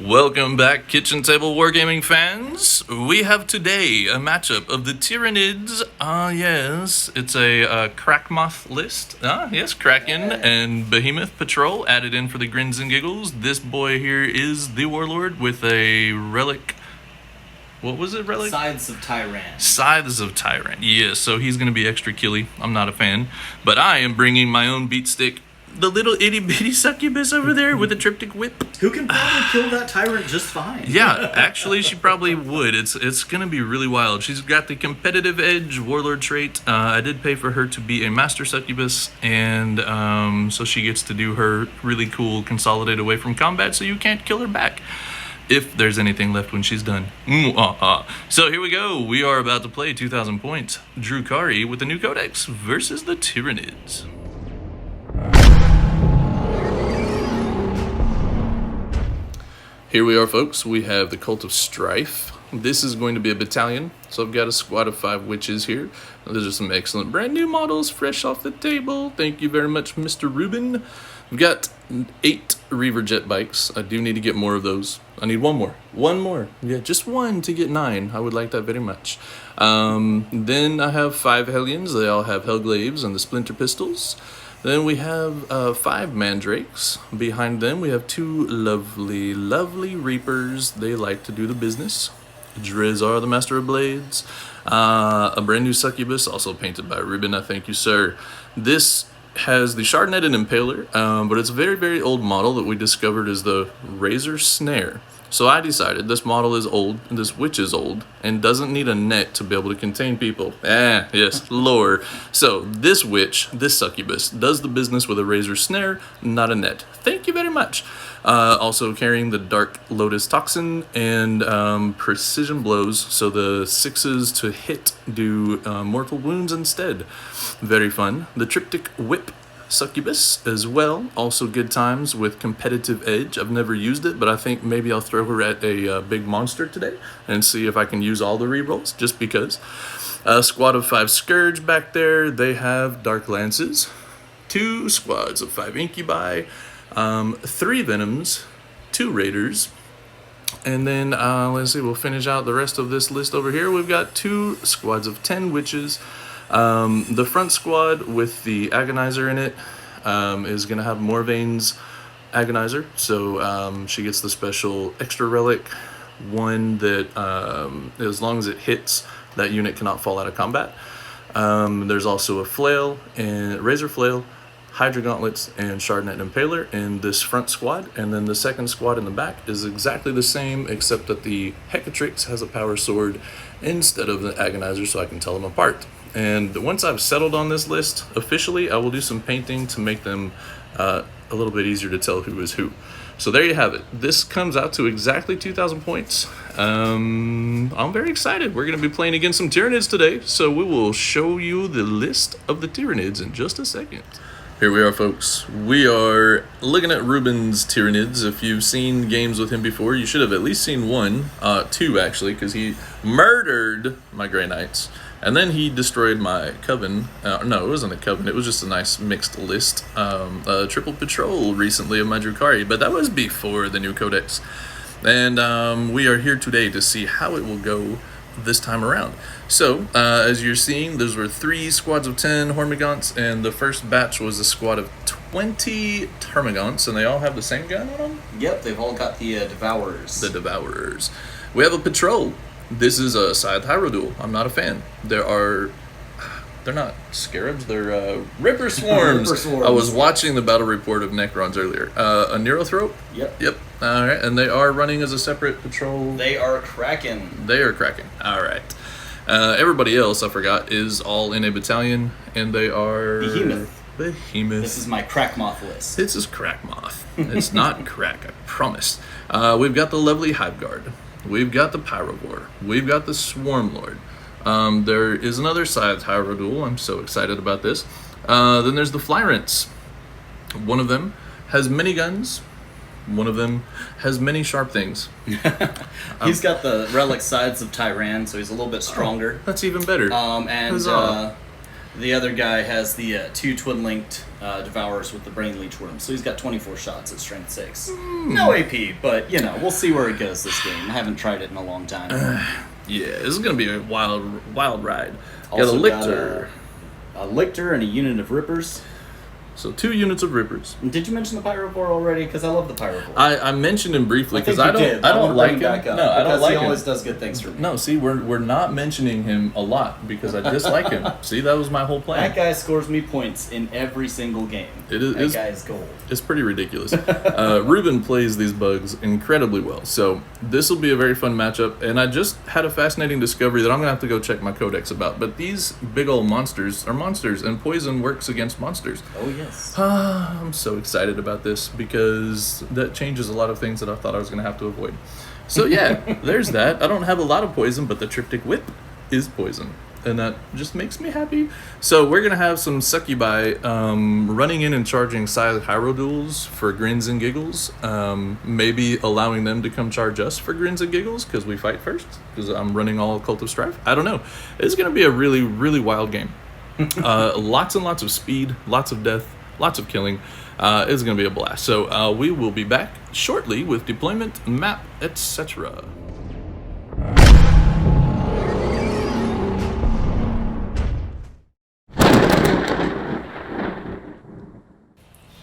Welcome back, Kitchen Table Wargaming fans. We have today a matchup of the Tyranids. Yes, it's a Krakmoth list. Yes, Kraken and Behemoth Patrol added in for the grins and giggles. This boy here is the Warlord with a relic. What was it, relic? Scythes of Tyrant. Scythes of Tyrant. Yes, so he's going to be extra killy. I'm not a fan. But I am bringing my own beat stick. The little itty bitty succubus over there with a triptych whip. Who can probably kill that tyrant just fine. Yeah, actually she probably would. It's going to be really wild. She's got the competitive edge warlord trait. I did pay for her to be a master succubus, and so she gets to do her really cool consolidate away from combat so you can't kill her back. If there's anything left when she's done. So here we go. We are about to play 2,000 points. Drukhari with the new codex versus the Tyranids. Here we are, folks. We have the Cult of Strife. This is going to be a battalion. So I've got a squad of 5 witches here. Those are some excellent brand new models fresh off the table. Thank you very much, Mr. Rubin. We've got 8 Reaver jet bikes. I do need to get more of those. I need one more. One more. Yeah, just one to get 9. I would like that very much. Then I have 5 Hellions. They all have Hellglaives and the Splinter Pistols. Then we have 5 Mandrakes. Behind them we have 2 lovely, lovely Reapers. They like to do the business. Drizar, the Master of Blades. A brand new Succubus, also painted by Ruben. I thank you, sir. This has the Shardnet and Impaler, but it's a very, very old model that we discovered is the Razor Snare. So I decided this model is old, this witch is old, and doesn't need a net to be able to contain people. Yes, lore. So this witch, this succubus, does the business with a razor snare, not a net. Thank you very much. Also carrying the Dark Lotus Toxin and precision blows, so the 6s to hit do mortal wounds instead. Very fun. The Triptych Whip Succubus as well, also good times with competitive edge. I've never used it, but I think maybe I'll throw her at a big monster today and see if I can use all the rerolls, just because. A squad of 5 Scourge back there. They have Dark Lances. 2 squads of 5 Incubi. 3 Venoms. 2 Raiders. And then, let's see, we'll finish out the rest of this list over here. We've got 2 squads of 10 Witches. The front squad with the Agonizer in it is going to have Morvane's Agonizer, so she gets the special extra relic, one that as long as it hits, that unit cannot fall out of combat. There's also a Flail, and Razor Flail, Hydra Gauntlets, and Shardnet and Impaler in this front squad, and then the second squad in the back is exactly the same, except that the Hecatrix has a power sword instead of the Agonizer, so I can tell them apart. And once I've settled on this list officially, I will do some painting to make them a little bit easier to tell who is who. So there you have it. This comes out to exactly 2,000 points. I'm very excited. We're going to be playing against some Tyranids today, so we will show you the list of the Tyranids in just a second. Here we are, folks. We are looking at Ruben's Tyranids. If you've seen games with him before, you should have at least seen 2 actually, because he murdered my Grey Knights. And then he destroyed my Coven. No, it wasn't a Coven. It was just a nice mixed list. Triple Patrol recently of my Drukhari, but that was before the new Codex. And we are here today to see how it will go this time around. So, as you're seeing, those were 3 squads of 10 Hormagaunts, and the first batch was a squad of 20 Termagaunts, and they all have the same gun on them? Yep, they've all got the Devourers. The Devourers. We have a Patrol. This is a Scythe Hyrule. I'm not a fan. They're not Scarabs, they're Ripper Swarms. Ripper Swarms. I was watching the battle report of Necrons earlier. A Neurothrope? Yep. Alright, and they are running as a separate patrol. They are Kraken. They are Kraken. Alright. Everybody else, I forgot, is all in a battalion, and they are... Behemoth. This is my Krakmoth list. This is Krakmoth. It's not crack, I promise. We've got the lovely Hive Guard. We've got the Pyrovore. We've got the Swarm Lord. There is another Scythe Hyrule. I'm so excited about this. Then there's the Flyrants. One of them has many guns. One of them has many sharp things. He's got the relic Scythes of Tyrant, so he's a little bit stronger. That's even better. The other guy has the 2 twin-linked Devourers with the Brain Leech Worm, so he's got 24 shots at Strength 6. No AP, but, we'll see where it goes this game. I haven't tried it in a long time. Yeah, this is going to be a wild ride. Also got a Lictor. A Lictor and a unit of Rippers. So 2 units of Rippers. Did you mention the Pyrovore already? Because I love the Pyrovore. I mentioned him briefly because I don't like him. No, I don't like him. He always does good things for me. No, see, we're not mentioning him a lot because I dislike him. See, that was my whole plan. That guy scores me points in every single game. That guy is gold. It's pretty ridiculous. Ruben plays these bugs incredibly well, so this will be a very fun matchup. And I just had a fascinating discovery that I'm gonna have to go check my codex about. But these big old monsters are monsters, and poison works against monsters. Oh yes. I'm so excited about this because that changes a lot of things that I thought I was going to have to avoid. So yeah, there's that. I don't have a lot of poison, but the Triptych Whip is poison. And that just makes me happy. So we're going to have some succubi running in and charging Scythe Hierodules for grins and giggles. Maybe allowing them to come charge us for grins and giggles because we fight first. Because I'm running all Cult of Strife. I don't know. It's going to be a really, really wild game. Lots and lots of speed, lots of death, lots of killing. It's going to be a blast. So we will be back shortly with deployment, map, etc.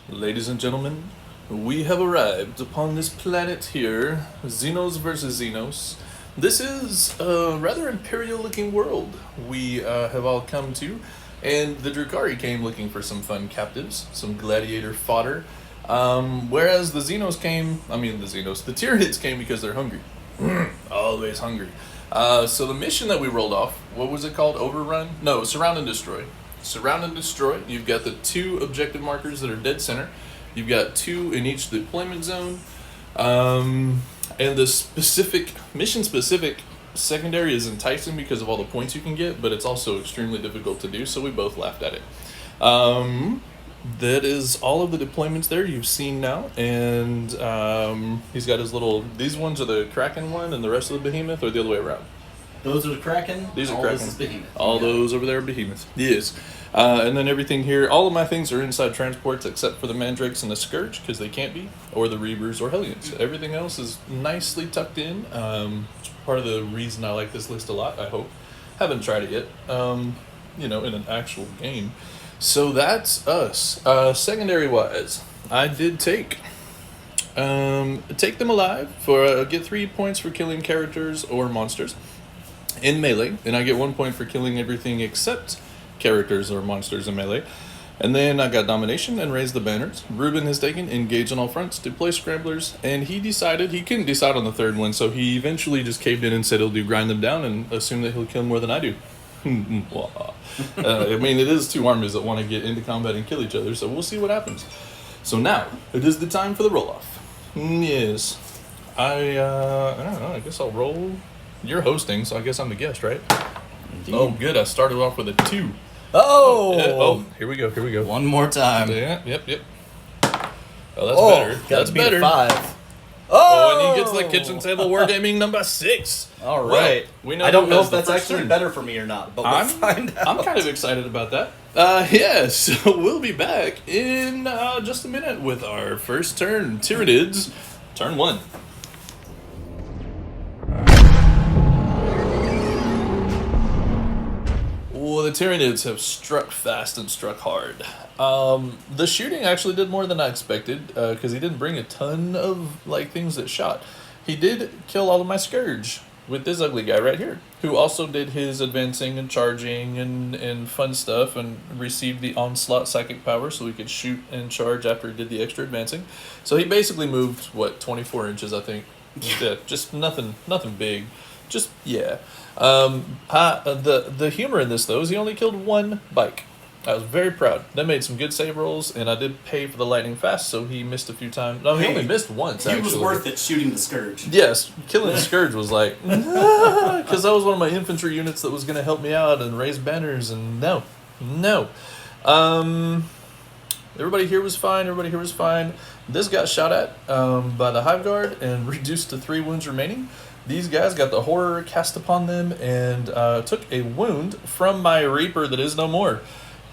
Ladies and gentlemen, we have arrived upon this planet here, Xenos versus Xenos. This is a rather imperial-looking world we have all come to. And the Drukhari came looking for some fun captives, some gladiator fodder. Whereas the Tyranids came because they're hungry. Always hungry. So the mission that we rolled off, what was it called? Overrun? No, Surround and Destroy. Surround and Destroy. You've got the 2 objective markers that are dead center. You've got 2 in each deployment zone. And the mission-specific secondary is enticing because of all the points you can get, but it's also extremely difficult to do, so we both laughed at it. That is all of the deployments there you've seen now, and he's got his little... These ones are the Kraken one, and the rest of the Behemoth, or the other way around? Those are the Kraken. These are all Kraken. This is Behemoth. All those over there are Behemoth. Yes. And then everything here, all of my things are inside transports except for the Mandrakes and the Scourge, because they can't be, or the Reavers or Hellions. Everything else is nicely tucked in. Part of the reason I like this list a lot, I hope. Haven't tried it yet, in an actual game. So that's us. Secondary-wise, I did take them alive for get 3 points for killing characters or monsters in melee, and I get 1 point for killing everything except characters or monsters in melee. And then I got Domination and Raise the Banners. Ruben has taken Engage on all fronts, Deploy Scramblers, and he decided he couldn't decide on the third one, so he eventually just caved in and said he'll do Grind Them Down and assume that he'll kill more than I do. It is 2 armies that want to get into combat and kill each other, so we'll see what happens. So now, it is the time for the roll-off. Yes. I don't know, I guess I'll roll. You're hosting, so I guess I'm the guest, right? Indeed. Oh, good, I started off with a 2. Oh, here we go. One more time. Yeah, yep. Oh, that's better. That's better. 5. Oh, and he gets the kitchen table wargaming number 6. All right. Well, we know I don't know if the that's first actually turn. better for me or not, but we'll find out. I'm kind of excited about that. So we'll be back in just a minute with our first turn. Tyranids, turn 1. Well, the Tyranids have struck fast and struck hard. The shooting actually did more than I expected, because he didn't bring a ton of things that shot. He did kill all of my Scourge with this ugly guy right here, who also did his advancing and charging and fun stuff, and received the Onslaught Psychic Power so he could shoot and charge after he did the extra advancing. So he basically moved, 24 inches, I think. Yeah, just nothing big. Just, yeah. The humor in this, though, is he only killed 1 bike. I was very proud. They made some good save rolls, and I did pay for the lightning fast, so he missed a few times. No, he only missed once, actually. He was worth it shooting the Scourge. Yes, killing the Scourge was because that was one of my infantry units that was going to help me out and raise banners, and no. Everybody here was fine. This got shot at by the Hive Guard and reduced to 3 wounds remaining. These guys got the horror cast upon them and took a wound from my Reaper that is no more.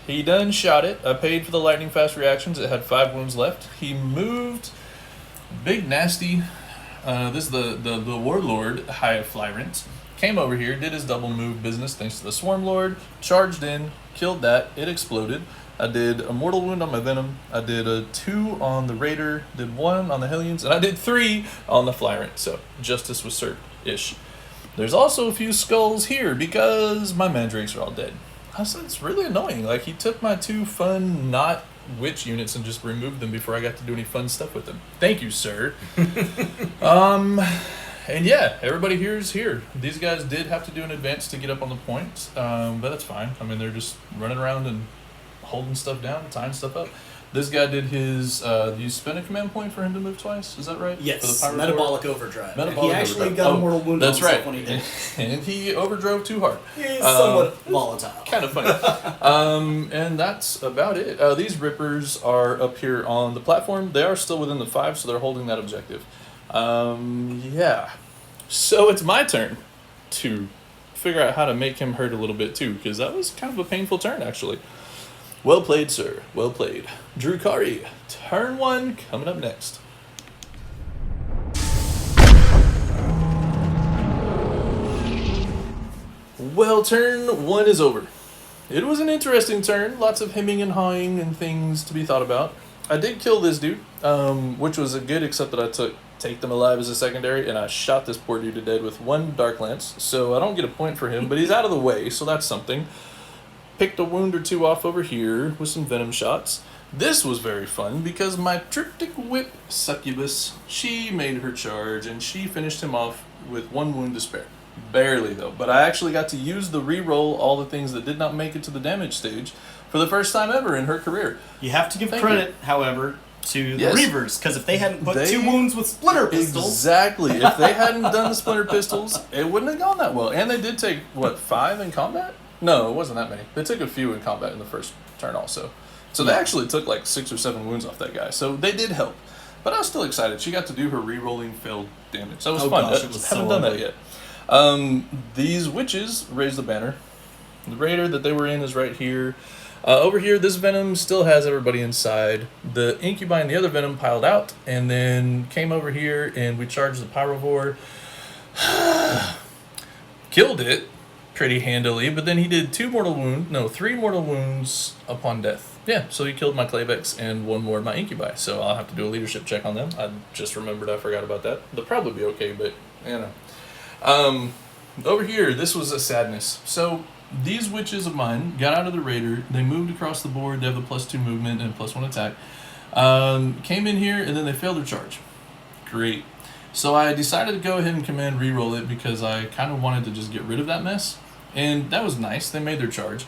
He done shot it. I paid for the lightning fast reactions. It had 5 wounds left. He moved big nasty. This is the warlord High Flyrant. Came over here, did his double move business thanks to the Swarm Lord, charged in, killed that, it exploded. I did a mortal wound on my Venom, I did a 2 on the Raider, did 1 on the Hellions, and I did 3 on the Flyrant, so justice was served-ish. There's also a few skulls here because my Mandrakes are all dead. I said, it's really annoying, like he took my 2 fun, not witch units and just removed them before I got to do any fun stuff with them. Thank you, sir. And yeah, everybody here is here. These guys did have to do an advance to get up on the points, but that's fine. I mean, they're just running around and holding stuff down, tying stuff up. This guy did his, you spend a command point for him to move twice? Is that right? Yes, for the Pyro metabolic overdrive. Metabolic he actually overdrive. got a mortal wound that's on himself right. when he did. And he overdrove too hard. He's somewhat volatile. Kind of funny. And that's about it. These Rippers are up here on the platform. They are still within the 5, so they're holding that objective. Yeah. So it's my turn to figure out how to make him hurt a little bit too, because that was kind of a painful turn, actually. Well played, sir. Well played. Drukhari, turn 1, coming up next. Well, turn 1 is over. It was an interesting turn. Lots of hemming and hawing and things to be thought about. I did kill this dude, which was a good, except that I take them alive as a secondary, and I shot this poor dude to dead with 1 Dark Lance, so I don't get a point for him, but he's out of the way, so that's something. Picked a wound or 2 off over here with some Venom shots. This was very fun because my Triptych Whip Succubus, she made her charge, and she finished him off with 1 wound to spare. Barely, though, but I actually got to use the reroll all the things that did not make it to the damage stage for the first time ever in her career. You have to give credit, however, to the Reavers, because if they hadn't put 2 wounds with Splinter Pistols... Exactly. If they hadn't done the Splinter Pistols, it wouldn't have gone that well. And they did take, 5 in combat? No, it wasn't that many. They took a few in combat in the first turn also. So they actually took 6 or 7 wounds off that guy. So they did help. But I was still excited. She got to do her re-rolling failed damage. That was fun. Gosh, it was haven't done that yet. These witches raised the banner. The Raider that they were in is right here. Over here, this Venom still has everybody inside. The Incubi and the other Venom piled out, and then came over here, and we charged the Pyrovore. Killed it pretty handily, but then he did 3 mortal wounds upon death. Yeah, so he killed my Klavex and 1 more of my Incubi, so I'll have to do a leadership check on them. I just remembered I forgot about that. They'll probably be okay, but, you know. Over here, this was a sadness. So these witches of mine got out of the Raider. They moved across the board. They have the +2 movement and +1 attack. Came in here, and then they failed their charge. Great. So I decided to go ahead and command reroll it because I kind of wanted to just get rid of that mess. And that was nice. They made their charge.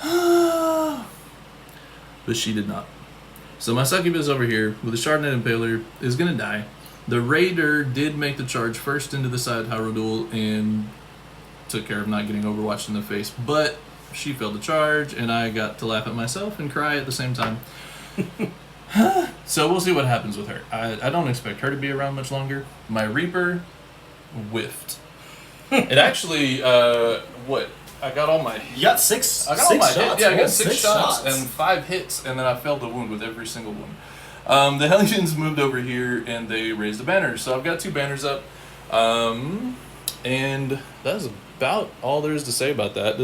But she did not. So my Succubus over here with a Chardonnay Impaler is going to die. The Raider did make the charge first into the side Hyrule and took care of not getting overwatched in the face, but she failed the charge, and I got to laugh at myself and cry at the same time. So we'll see what happens with her. I don't expect her to be around much longer. My Reaper whiffed. It actually, I got all my... You got 6 I got all my shots. hits. Yeah, I got 6 shots and 5 hits, and then I failed the wound with every single one. The Hellions moved over here, and they raised the banners. So I've got 2 banners up, and that's about all there is to say about that.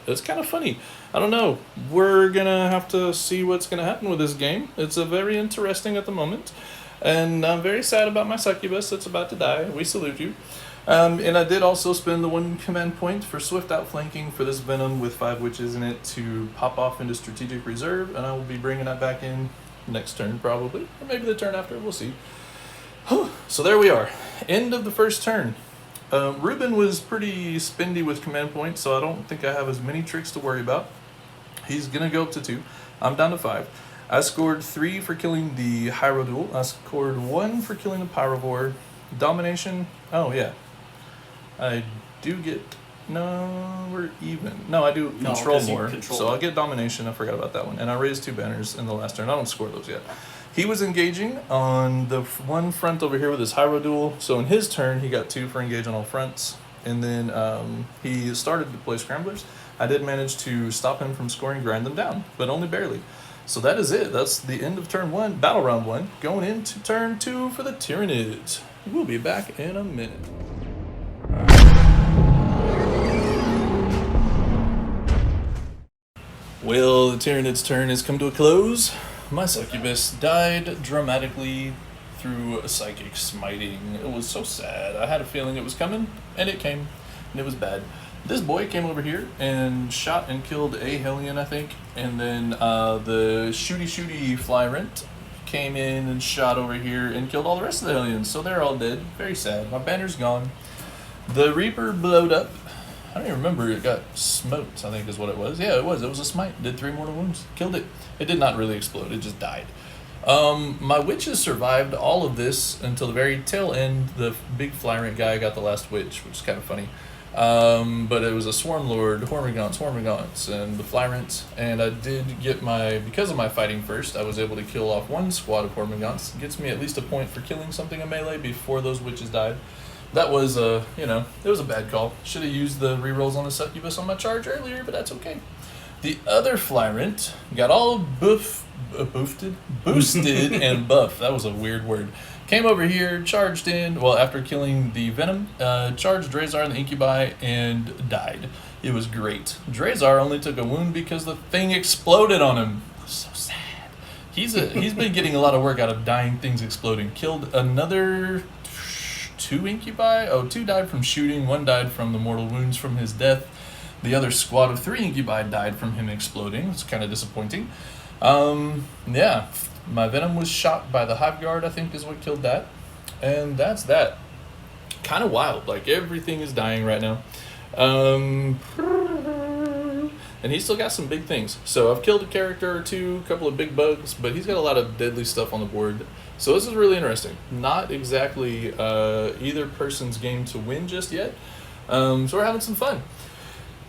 It's kind of funny. I don't know. We're going to have to see what's going to happen with this game. It's very interesting at the moment, and I'm very sad about my Succubus that's about to die. We salute you. And I did also spend the 1 command point for swift outflanking for this Venom with 5 witches in it to pop off into strategic reserve, and I will be bringing that back in next turn probably, or maybe the turn after, we'll see. So there we are, end of the first turn. Ruben was pretty spendy with command points, so I don't think I have as many tricks to worry about. He's gonna go up to 2. I'm down to 5. I scored 3 for killing the Hyrule. I scored 1 for killing the Pyrovore. Domination, oh yeah, I do get, no, we're even. No, I do control more, so I'll get domination. I forgot about that one. And I raised 2 banners in the last turn. I don't score those yet. He was engaging on the one front over here with his Hyrule. So in his turn, he got 2 for engage on all fronts. And then he started to play Scramblers. I did manage to stop him from scoring, grind them down, but only barely. So that is it. That's the end of turn 1, battle round 1, going into turn 2 for the Tyranids. We'll be back in a minute. Well, the Tyranid's turn has come to a close. My succubus died dramatically through a psychic smiting. It was so sad. I had a feeling it was coming, and it came, and it was bad. This boy came over here and shot and killed a Hellion, I think, and then the shooty Flyrant came in and shot over here and killed all the rest of the Hellions, so they're all dead. Very sad. My banner's gone. The Reaper blowed up. I don't even remember, it got smoked, I think is what it was. Yeah, it was a smite. Did 3 mortal wounds. Killed it. It did not really explode, it just died. My Wyches survived all of this until the very tail end. The big Flyrant guy got the last Witch, which is kind of funny. But it was a Swarm Lord, Hormagaunts, and the Flyrant, and I did get because of my fighting first, I was able to kill off 1 squad of Hormagaunts. It gets me at least a point for killing something in melee before those Witches died. That was, it was a bad call. Should have used the rerolls on the Succubus on my charge earlier, but that's okay. The other Flyrant got all boosted and buffed. That was a weird word. Came over here, charged in, well, after killing the Venom, charged Drazar and the Incubi, and died. It was great. Drazar only took a wound because the thing exploded on him. So sad. He's been getting a lot of work out of dying things exploding. Killed another 2 Incubi? Oh, 2 died from shooting, 1 died from the mortal wounds from his death. The other squad of 3 Incubi died from him exploding. It's kind of disappointing. Yeah. My Venom was shot by the Hive Guard, I think is what killed that. And that's that. Kind of wild. Like, everything is dying right now. And he's still got some big things. So I've killed a character or 2, a couple of big bugs, but he's got a lot of deadly stuff on the board. So this is really interesting. Not exactly either person's game to win just yet. So we're having some fun.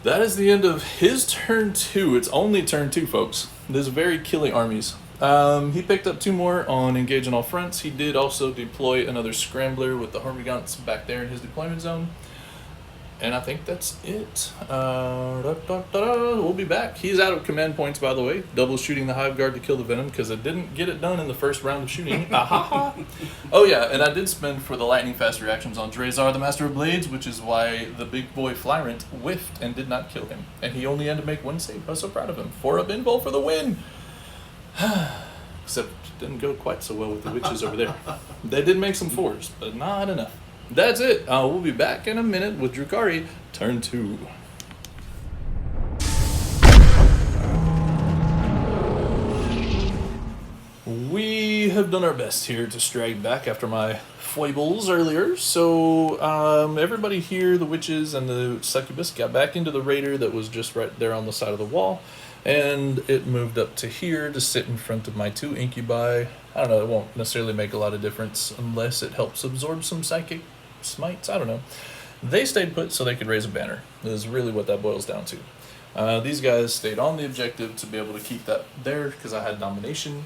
That is the end of his turn 2. It's only turn 2, folks. There's very killy armies. He picked up 2 more on engage on all fronts. He did also deploy another Scrambler with the Hormagaunts back there in his deployment zone. And I think that's it. We'll be back. He's out of command points, by the way. Double shooting the Hive Guard to kill the Venom because I didn't get it done in the first round of shooting. Oh yeah, and I did spend for the lightning fast reactions on Drazar, the Master of Blades, which is why the big boy Flyrant whiffed and did not kill him. And he only had to make 1 save. I was so proud of him. 4-up invul for the win! Except it didn't go quite so well with the Wyches over there. They did make some 4s, but not enough. That's it. We'll be back in a minute with Drukhari, turn 2. We have done our best here to strike back after my foibles earlier. So everybody here, the Wyches and the Succubus, got back into the Raider that was just right there on the side of the wall. And it moved up to here to sit in front of my 2 Incubi. I don't know, it won't necessarily make a lot of difference unless it helps absorb some psychic smites. I don't know. They stayed put so they could raise a banner. Is really what that boils down to. These guys stayed on the objective to be able to keep that there because I had domination.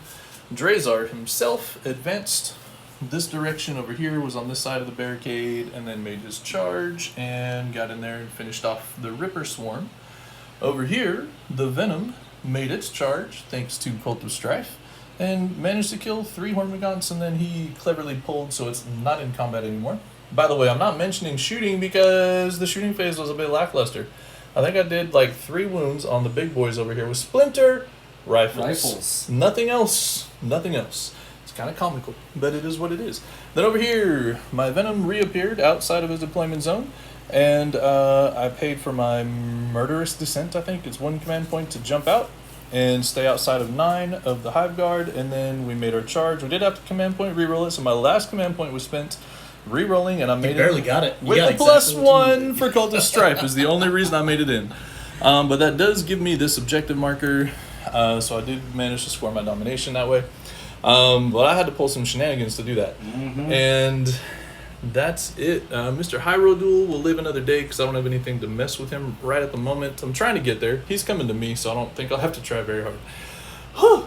Drazar himself advanced this direction over here, was on this side of the barricade, and then made his charge and got in there and finished off the Ripper Swarm. Over here, the Venom made its charge, thanks to Cult of Strife, and managed to kill 3 Hormagaunts, and then he cleverly pulled so it's not in combat anymore. By the way, I'm not mentioning shooting because the shooting phase was a bit lackluster. I think I did like 3 wounds on the big boys over here with Splinter Rifles. Nothing else. Nothing else. It's kind of comical, but it is what it is. Then over here, my Venom reappeared outside of his deployment zone. And I paid for my Murderous Descent, I think. It's 1 command point to jump out and stay outside of 9 of the Hive Guard. And then we made our charge. We did have to command point reroll it. So my last command point was spent rerolling, and I made it. Barely got it. With a +1 for Cult of Strife is the only reason I made it in. But that does give me this objective marker. So I did manage to score my domination that way. But I had to pull some shenanigans to do that. Mm-hmm. And that's it. Mr. Hyrule will live another day because I don't have anything to mess with him right at the moment. I'm trying to get there. He's coming to me, so I don't think I'll have to try very hard.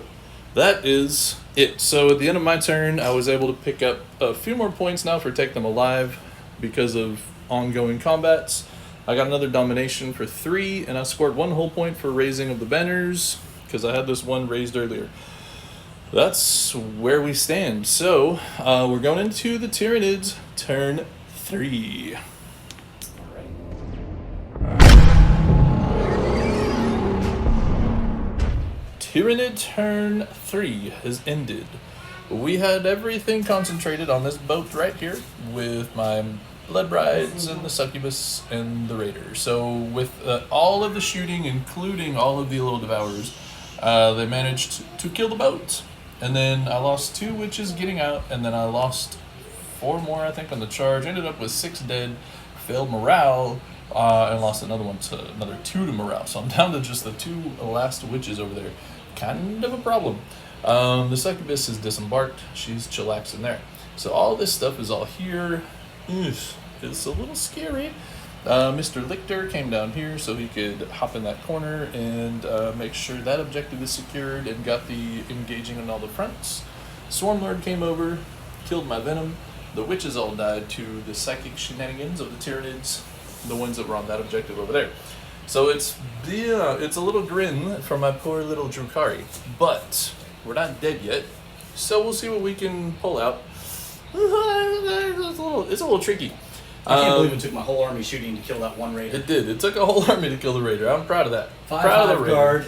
That is it. So at the end of my turn, I was able to pick up a few more points now for Take Them Alive because of ongoing combats. I got another domination for 3, and I scored 1 whole point for raising of the banners, because I had this one raised earlier. That's where we stand. So, we're going into the Tyranids, turn 3. Tyranid turn 3 has ended. We had everything concentrated on this boat right here with my Blood Brides and the Succubus and the Raider. So with all of the shooting, including all of the little Devourers, they managed to kill the boat. And then I lost 2 witches getting out, and then I lost 4 more, I think, on the charge. Ended up with 6 dead, failed morale, and lost another 2 to morale. So I'm down to just the 2 last witches over there. Kind of a problem. The Succubus is disembarked. She's chillaxing there. So all this stuff is all here. It's a little scary. Mr. Lichter came down here so he could hop in that corner and make sure that objective is secured and got the engaging on all the fronts. Swarmlord came over, killed my Venom. The witches all died to the psychic shenanigans of the Tyranids, the ones that were on that objective over there. So it's a little grim for my poor little Drukhari, but we're not dead yet, so we'll see what we can pull out. It's a little tricky. I can't believe it took my whole army shooting to kill that one Raider. It did. It took a whole army to kill the Raider. I'm proud of that. Proud of the guard,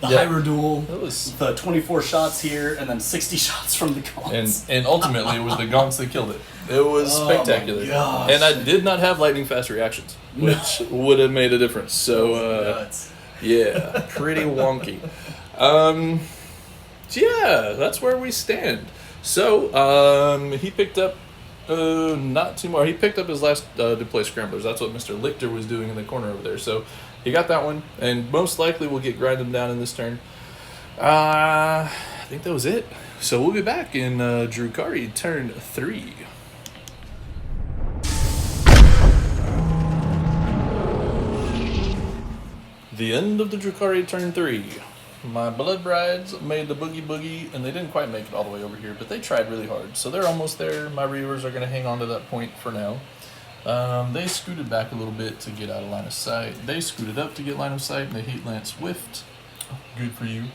the Hydroduel, it was the 24 shots here, and then 60 shots from the Gaunts. And ultimately, it was the Gaunts that killed it. It was spectacular. And I did not have lightning fast reactions, which would have made a difference. So, yeah, pretty wonky. Yeah, that's where we stand. So, he picked up not too more. He picked up his last deploy scramblers. That's what Mr. Lichter was doing in the corner over there. So he got that one, and most likely we'll get grind him down in this turn. I think that was it. So we'll be back in Drukhari turn 3. The end of the Drukhari turn 3. My Blood Brides made the boogie, and they didn't quite make it all the way over here, but they tried really hard. So they're almost there. My Reavers are going to hang on to that point for now. They scooted back a little bit to get out of line of sight. They scooted up to get line of sight, and the Heat Lance whiffed. Good for you.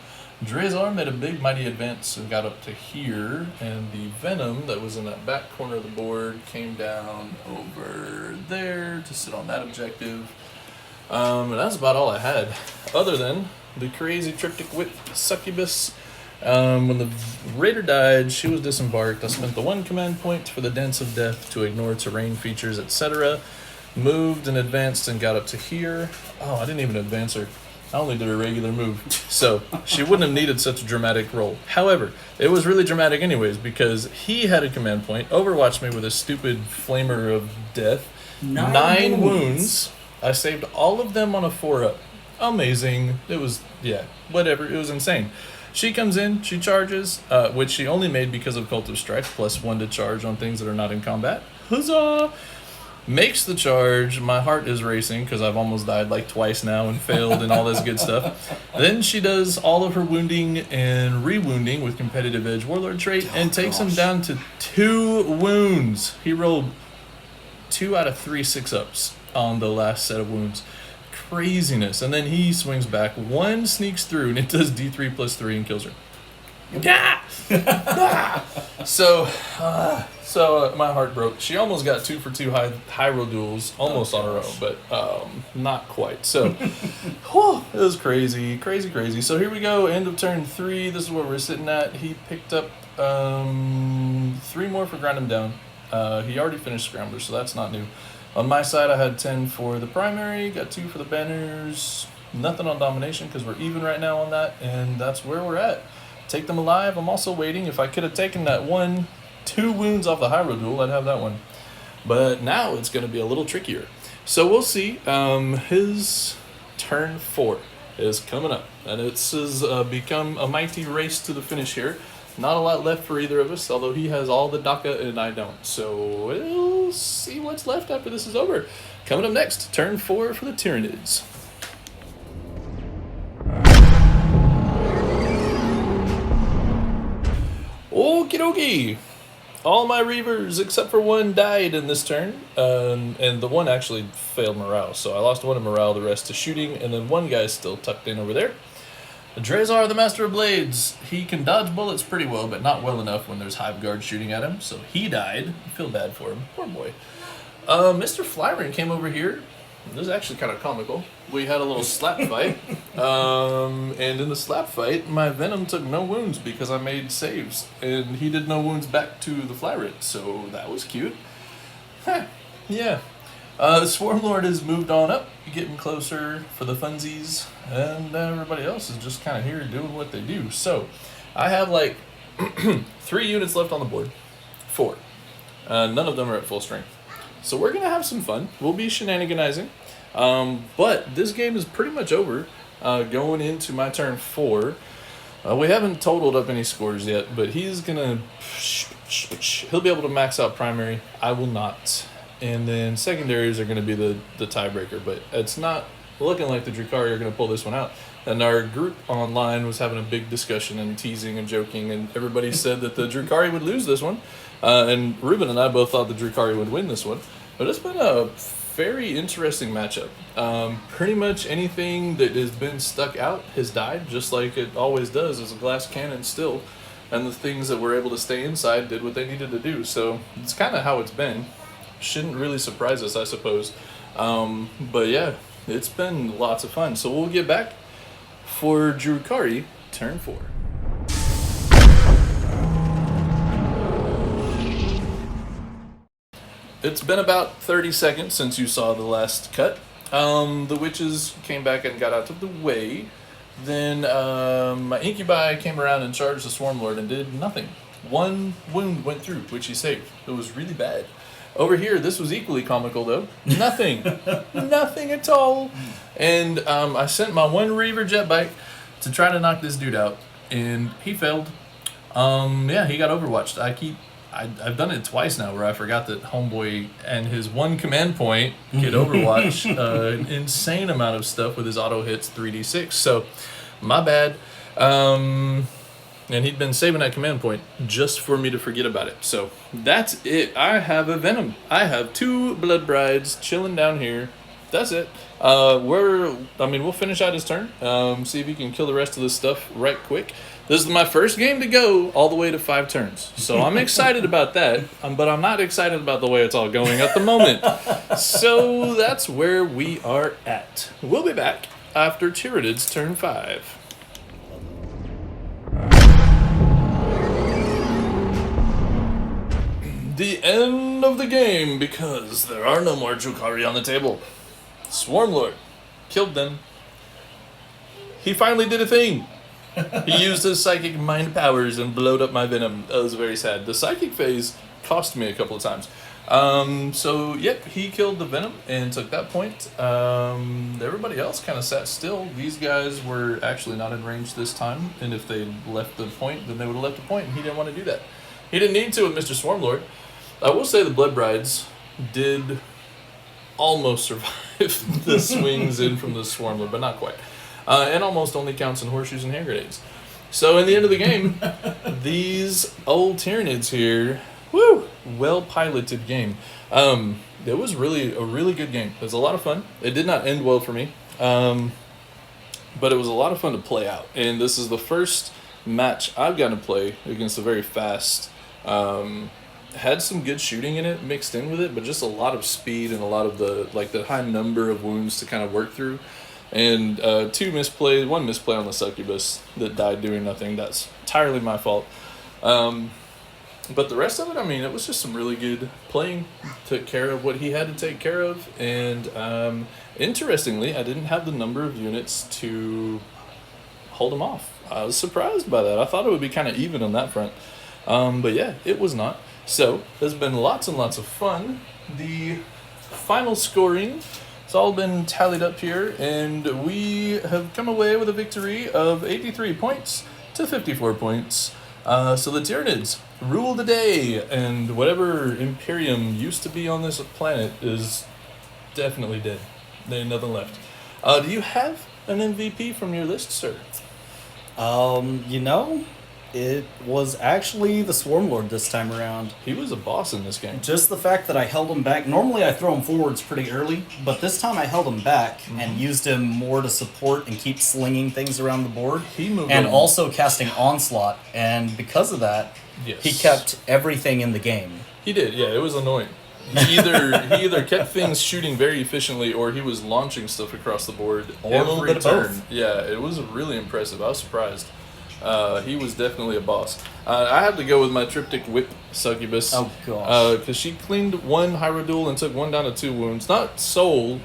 Drazar made a big, mighty advance and got up to here, and the Venom that was in that back corner of the board came down over there to sit on that objective. And that's about all I had, other than the crazy triptych whip Succubus. When the Raider died, she was disembarked. I spent the 1 command point for the Dance of Death to ignore terrain features, etc. Moved and advanced and got up to here. Oh, I didn't even advance her. I only did a regular move. So she wouldn't have needed such a dramatic roll. However, it was really dramatic anyways, because he had a command point, overwatched me with a stupid flamer of death. 9 wounds. I saved all of them on a 4-up. Amazing. It was, yeah, whatever. It was insane. She comes in, she charges, which she only made because of Cult of Strife, +1 to charge on things that are not in combat. Huzzah! Makes the charge. My heart is racing because I've almost died like twice now and failed and all this good stuff. Then she does all of her wounding and re-wounding with competitive edge warlord trait and takes him down to 2 wounds. He rolled 2 out of 3 6-ups on the last set of wounds. Craziness. And then he swings back, 1 sneaks through, and it does D3 +3 and kills her. Yeah. So my heart broke. She almost got 2 for 2 Hydroduels almost on her own, but not quite. So whew, it was crazy. So here we go, end of turn 3. This is where we're sitting at. He picked up 3 more for grind him down. He already finished Scrambler, so that's not new. On my side, I had 10 for the primary, got 2 for the banners, nothing on domination because we're even right now on that, and that's where we're at. Take them alive. I'm also waiting. If I could have taken that 2 wounds off the Hydroduel, I'd have that one. But now it's going to be a little trickier. So we'll see. His turn 4 is coming up, and it's become a mighty race to the finish here. Not a lot left for either of us, although he has all the DACA and I don't. So we'll see what's left after this is over. Coming up next, turn 4 for the Tyranids. Okie dokie. all my Reavers except for one died in this turn, and the one actually failed morale. So I lost one in morale, the rest to shooting, and then one guy's still tucked in over there. Drazar, the Master of Blades, he can dodge bullets pretty well, but not well enough when there's Hive Guard shooting at him, so he died. I feel bad for him. Poor boy. Mr. Flyring came over here. This is actually kind of comical. We had a little slap fight, and in the slap fight, my Venom took no wounds because I made saves, and he did no wounds back to the Flyrit, so that was cute. Yeah. Swarmlord has moved on up, getting closer for the funsies, and everybody else is just kind of here doing what they do. So, I have like 3 units left on the board. 4. None of them are at full strength. So we're going to have some fun. We'll be shenaniganizing. But this game is pretty much over. Going into my turn 4. We haven't totaled up any scores yet, but he's going to... He'll be able to max out primary. I will not. And then secondaries are going to be the tiebreaker. But it's not looking like the Drukhari are going to pull this one out. And our group online was having a big discussion and teasing and joking, and everybody said that the Drukhari would lose this one. And Ruben and I both thought the Drukhari would win this one. But it's been a very interesting matchup. Pretty much anything that has been stuck out has died, just like it always does as a glass cannon still. And the things that were able to stay inside did what they needed to do. So it's kind of how it's been. Shouldn't really surprise us, I suppose. But yeah, it's been lots of fun. So we'll get back for Drukhari, turn 4. It's been about 30 seconds since you saw the last cut. The witches came back and got out of the way. Then my incubi came around and charged the Swarmlord and did nothing. 1 wound went through, which he saved. It was really bad. Over here, this was equally comical, though. Nothing. Nothing at all. And I sent my 1 Reaver jet bike to try to knock this dude out, and he failed. Yeah, he got overwatched. I've done it twice now where I forgot that Homeboy and his 1 command point get overwatch an insane amount of stuff with his auto hits 3d6. So, my bad. And he'd been saving that command point just for me to forget about it. So that's it. I have a Venom. I have 2 Blood Brides chilling down here. That's it. We'll finish out his turn. See if he can kill the rest of this stuff right quick. This is my first game to go all the way to 5 turns. So I'm excited about that. But I'm not excited about the way it's all going at the moment. So that's where we are at. We'll be back after Tyranids turn 5. The end of the game, because there are no more Drukhari on the table. Swarmlord killed them. He finally did a thing. He used his psychic mind powers and blowed up my Venom. That was very sad. The psychic phase cost me a couple of times. So, yep, he killed the Venom and took that point. Everybody else kind of sat still. These guys were actually not in range this time, and if they left the point, then they would have left the point, and he didn't want to do that. He didn't need to with Mr. Swarmlord. I will say the Blood Brides did almost survive the swings in from the Swarmlord, but not quite. And almost only counts in horseshoes and hand grenades. So in the end of the game, these old Tyranids here, well-piloted game. It was really a really good game. It was a lot of fun. It did not end well for me, but it was a lot of fun to play out. And this is the first match I've gotten to play against a very fast... had some good shooting in it mixed in with it, but just a lot of speed and a lot of the high number of wounds to kind of work through. And 2 misplays, 1 misplay on the succubus that died doing nothing. That's entirely my fault. But the rest of it, it was just some really good playing. Took care of what he had to take care of. And interestingly, I didn't have the number of units to hold him off. I was surprised by that. I thought it would be kind of even on that front. But yeah, it was not. So, there's been lots and lots of fun. The final scoring has all been tallied up here, and we have come away with a victory of 83 points to 54 points. So the Tyranids rule the day, and whatever Imperium used to be on this planet is definitely dead. There's nothing left. Do you have an MVP from your list, sir? It was actually the Swarm Lord this time around. He was a boss in this game. Just the fact that I held him back. Normally I throw him forwards pretty early, but this time I held him back and used him more to support and keep slinging things around the board. He moved and on. also casting Onslaught, and because of that, Yes. he kept everything in the game. He did, yeah, it was annoying. He either kept things shooting very efficiently or he was launching stuff across the board Or a little every bit of turn. both. Yeah, it was really impressive. I was surprised. He was definitely a boss. I had to go with my Triptych Whip Succubus. Oh, gosh. Because she cleaned one Hyrule and took one down to 2 wounds. Not solely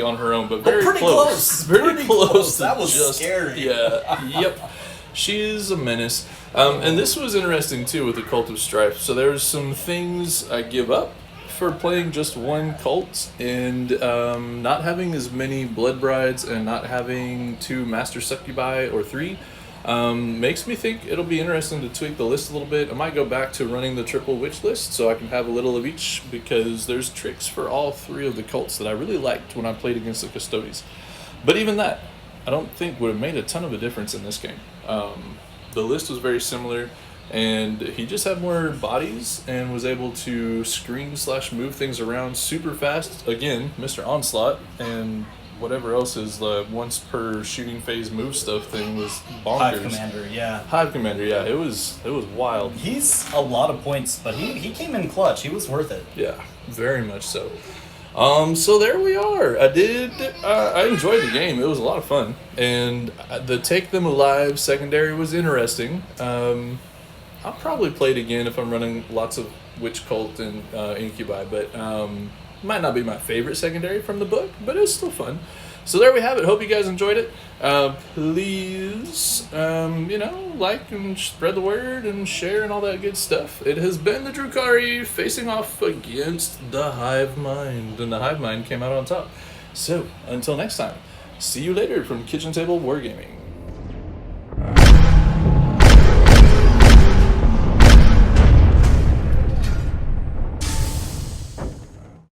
on her own, but very pretty close. Very Pretty close. close. to That was scary. Yeah, yep. She is a menace. And this was interesting, too, with the Cult of Strife. So there's some things I give up for playing just one cult, and not having as many Blood Brides and not having 2 Master Succubi or 3 makes me think it'll be interesting to tweak the list a little bit. I might go back to running the triple witch list so I can have a little of each, because there's tricks for all 3 of the cults that I really liked when I played against the Custodes. But even that, I don't think would have made a ton of a difference in this game. The list was very similar, and he just had more bodies and was able to screen/move things around super fast. Again, Mr. Onslaught, and whatever else is the once per shooting phase move stuff thing was bonkers. Hive Commander, yeah. Hive Commander, yeah, it was wild. He's a lot of points, but he came in clutch. He was worth it. Yeah, very much so. So there we are. I enjoyed the game. It was a lot of fun. And the Take Them Alive secondary was interesting. I'll probably play it again if I'm running lots of Witch Cult and Incubi, but might not be my favorite secondary from the book, but it was still fun. So there we have it. Hope you guys enjoyed it. Please, like and spread the word and share and all that good stuff. It has been the Drukhari facing off against the Hive Mind, and the Hive Mind came out on top. So, until next time, see you later from Kitchen Table Wargaming.